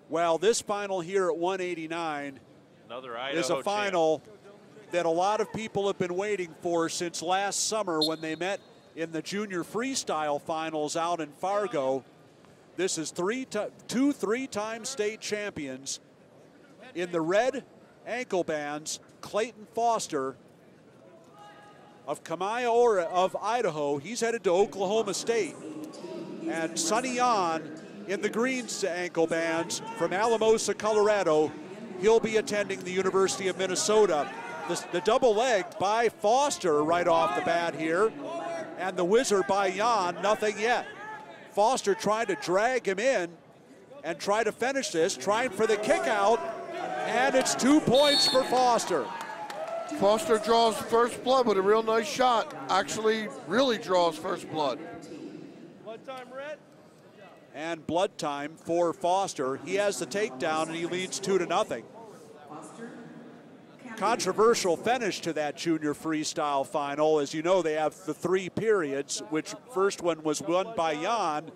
Well, this final here at 189 is a final that a lot of people have been waiting for since last summer when they met in the junior freestyle finals out in Fargo. This is two three-time state champions in the red ankle bands. Clayton Foster of Kamaya of Idaho, he's headed to Oklahoma State. And Sonny Yohn in the green ankle bands from Alamosa, Colorado, he'll be attending the University of Minnesota. The double leg by Foster right off the bat here, and the wizard by Yohn, nothing yet. Foster trying to drag him in and try to finish this, trying for the kick out, and it's 2 points for Foster. Foster draws first blood with a real nice shot. Actually, really draws first blood. Blood time, Red. And blood time for Foster. He has the takedown and he leads 2-0. Controversial finish to that junior freestyle final. As you know, they have the 3 periods, which first one was won by Yohn,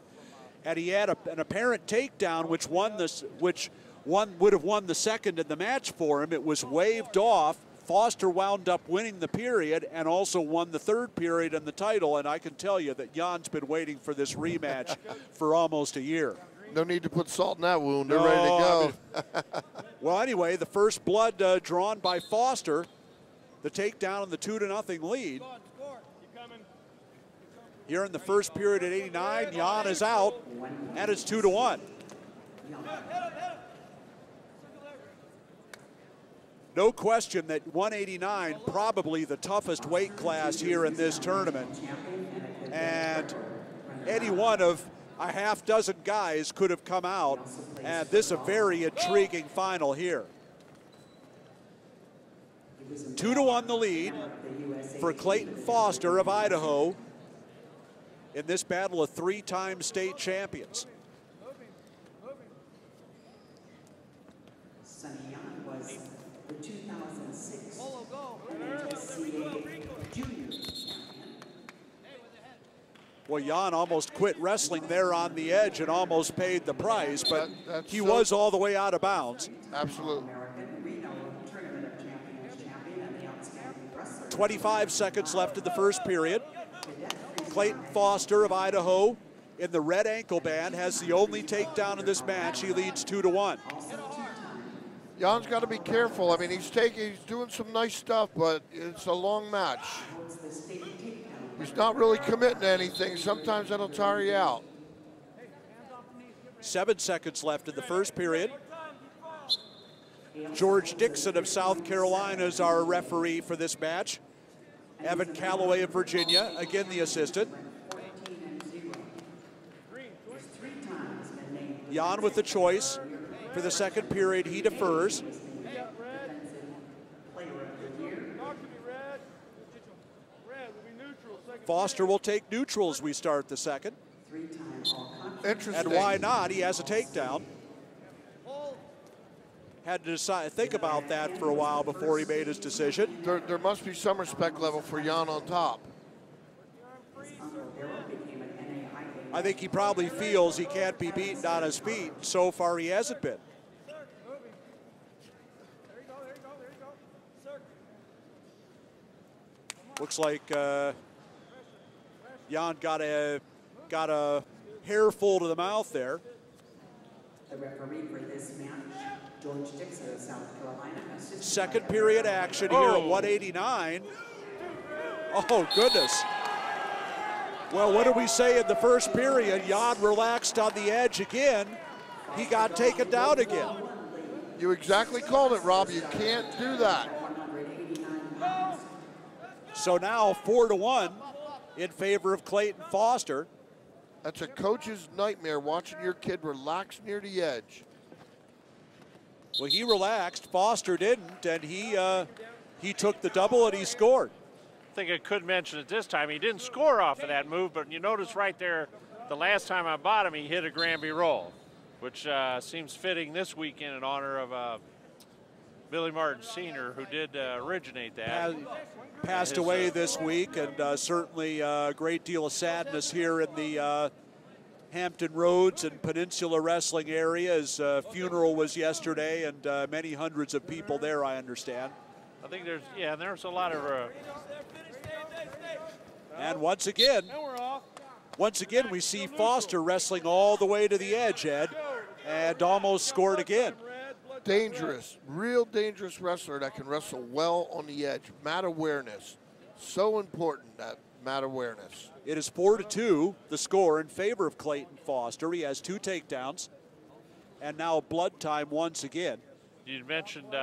and he had an apparent takedown which would have won the second in the match for him. It was waved off. Foster wound up winning the period and also won the 3rd period in the title, and I can tell you that Yohn's been waiting for this rematch for almost a year. No need to put salt in that wound. They're ready to go. I mean, well, anyway, the first blood drawn by Foster, the takedown and the 2-0 lead. Here in the first period at 89, Yohn is out, and it's 2-1. No question that 189, probably the toughest weight class here in this tournament. And any one of a half dozen guys could have come out, and this is a very intriguing final here. 2-1 the lead for Clayton Foster of Idaho in this battle of 3-time state champions. Sonny Yohn was the 2006 NCAA junior champion. Well, Yohn almost quit wrestling there on the edge and almost paid the price, but he was all the way out of bounds. Absolutely. 25 seconds left in the first period. Clayton Foster of Idaho in the red ankle band has the only takedown in this match. He leads 2-1. Yohn's got to be careful. I mean, he's doing some nice stuff, but it's a long match. He's not really committing to anything. Sometimes that'll tire you out. 7 seconds left in the first period. George Dixon of South Carolina is our referee for this match. Evan Calloway of Virginia, again the assistant. Yohn with the choice for the second period. He defers. Foster will take neutral as we start the second. Interesting. And why not? He has a takedown. Had to think about that for a while before he made his decision. There must be some respect level for Yohn on top. I think he probably feels he can't be beaten on his feet. So far, he hasn't been. Looks like Yohn got a hair full to the mouth there. The referee for this match, George Dixon of South Carolina. Second period action here at 189. Oh, goodness. Well, what did we say in the first period? Yohn relaxed on the edge again. He got taken down again. You exactly called it, Rob. You can't do that. So now 4-1 in favor of Clayton Foster. That's a coach's nightmare, watching your kid relax near the edge. Well, he relaxed. Foster didn't, and he took the double and he scored. I think I could mention it this time. He didn't score off of that move, but you notice right there, the last time I bought him, he hit a Granby roll, which seems fitting this weekend in honor of Billy Martin Sr., who did originate that. Passed away this week, and certainly a great deal of sadness here in the Hampton Roads and Peninsula Wrestling area. His funeral was yesterday, and many hundreds of people there, I understand. I think there's a lot of. And once again, we see Foster wrestling all the way to the edge, Ed, and almost scored again. Dangerous, real dangerous wrestler that can wrestle well on the edge. Mat awareness, so important, that mat awareness. It is 4-2, the score in favor of Clayton Foster. He has 2 takedowns, and now blood time once again. You mentioned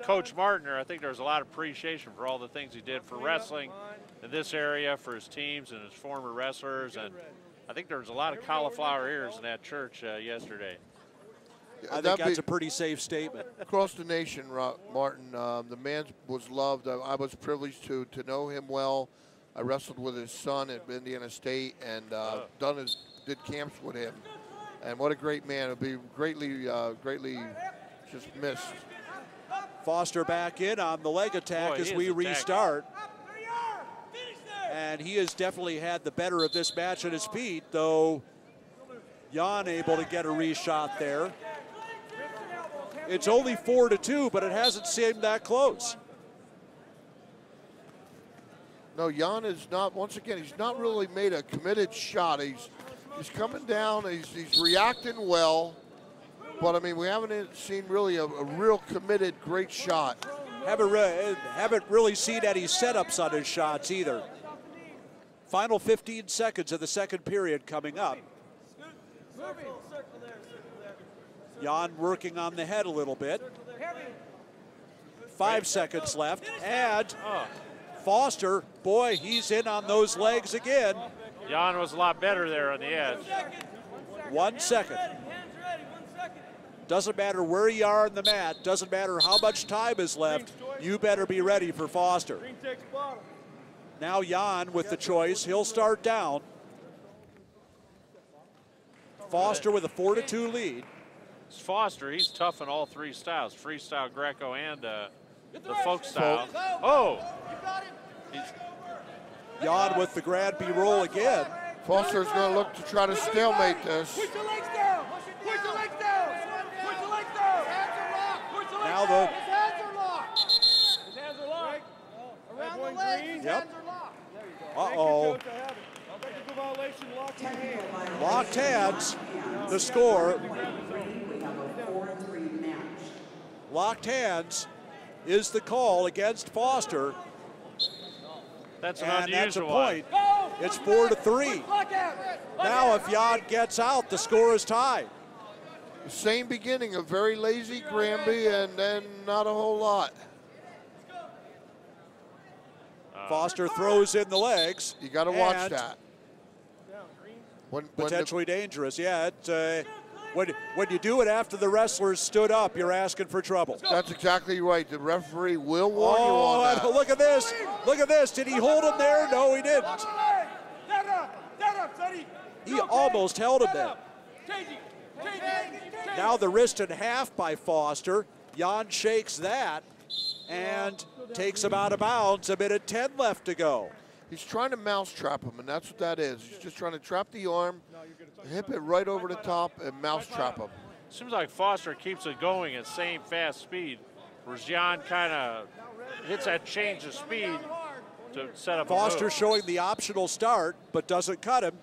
Coach Martiner. I think there's a lot of appreciation for all the things he did for wrestling in this area, for his teams and his former wrestlers. And I think there was a lot of cauliflower ears in that church yesterday. I think that's a pretty safe statement. Across the nation, Martin, the man was loved. I was privileged to know him well. I wrestled with his son at Indiana State and did camps with him. And what a great man. It'll be greatly just missed. Foster back in on the leg attack as we restart. And he has definitely had the better of this match at his feet, though Yohn able to get a reshot there. It's only 4-2, but it hasn't seemed that close. No, Yohn is not, once again, he's not really made a committed shot. He's coming down, he's reacting well, but I mean, we haven't seen really a real committed great shot. Haven't really seen any setups on his shots either. Final 15 seconds of the second period coming up. Yohn working on the head a little bit. 5 seconds left, and Foster, boy, he's in on those legs again. Yohn was a lot better there on the edge. 1 second. Doesn't matter where you are on the mat, doesn't matter how much time is left, you better be ready for Foster. Now Yohn with the choice, he'll start down. Foster with a 4-2 lead. Foster, he's tough in all 3 styles, freestyle, Greco, and the folk style. Oh! Yohn with the Grand B roll again. Foster's going to look to try to stalemate this. Put your legs down. Put your legs down. Put your legs down. Now the His hands are locked. His hands are locked. Around the legs, his hands are locked. Uh-oh. Locked hands. The score. Locked hands is the call against Foster. That's an and that's a unusual point. It's 4-3. Now if Yohn gets out, the score is tied. Same beginning, a very lazy Granby, and then not a whole lot. Foster throws in the legs. You got to watch that. Potentially dangerous, yeah. When you do it after the wrestlers stood up, you're asking for trouble. That's exactly right. The referee will warn you on that. Look at this. Look at this. Did he hold him there? No, he didn't. He almost held him there. Now the wrist in half by Foster. Yohn shakes that and takes him out of bounds. 1:10 left to go. He's trying to mousetrap him, and that's what that is. He's just trying to trap the arm, hip it right over the top, and mousetrap him. Seems like Foster keeps it going at same fast speed, whereas Yohn kind of hits that change of speed to set up Foster a move. showing the optional start, but doesn't cut him.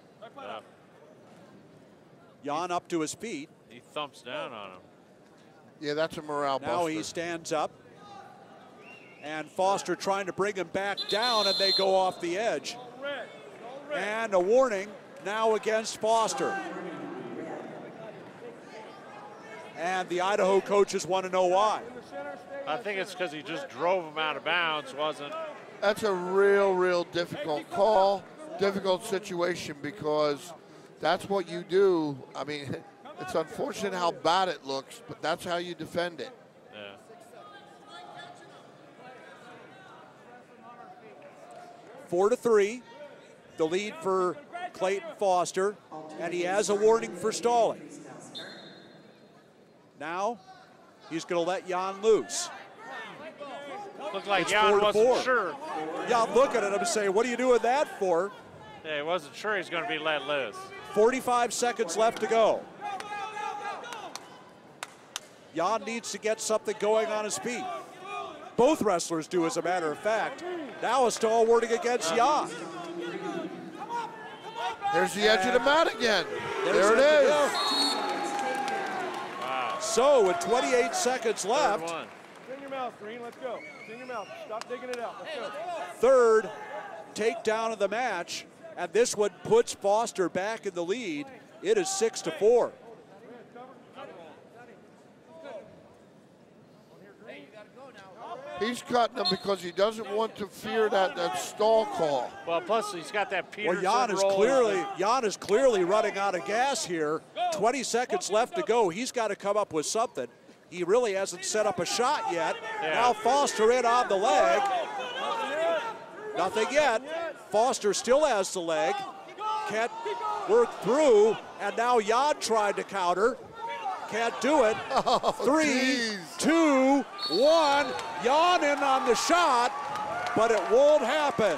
Yohn up to his feet. He thumps down on him. Yeah, that's a morale buster. Now he stands up. And Foster trying to bring him back down, and they go off the edge. And a warning now against Foster. And the Idaho coaches want to know why. I think it's because he just drove him out of bounds, wasn't? That's a real difficult call, difficult situation, because that's what you do. I mean, it's unfortunate how bad it looks, but that's how you defend it. 4-3, the lead for Clayton Foster, and he has a warning for stalling. Now, he's going to let Yohn loose. Looked like It's Yohn 4-4. wasn't sure. Yohn looking at him and saying, what are you doing that for? Yeah, he wasn't sure he's going to be let loose. 45 seconds left to go. Yohn needs to get something going on his feet. Both wrestlers do, as a matter of fact. Now a stalwarting against Yohn. There's the edge of the mat again. There it is. Wow. So with 28 seconds left. In your mouth, Green. Let's go. It's in your mouth. Stop digging it out. Let's go. Third takedown of the match, and this one puts Foster back in the lead. It is 6-4. He's cutting him because he doesn't want to fear that stall call. Well, plus he's got that Peterson Yohn is clearly running out of gas here. 20 seconds left to go. He's got to come up with something. He really hasn't set up a shot yet. Yeah. Now Foster in on the leg. Nothing yet. Foster still has the leg. Can't work through. And now Yohn tried to counter. Can't do it. 3, 2, 1. Yohn in on the shot, but it won't happen.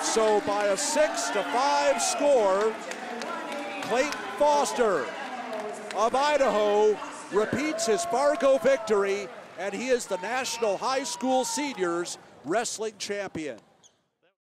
So by a 6-5 score, Clayton Foster of Idaho repeats his Fargo victory, and he is the National High School Seniors Wrestling Champion.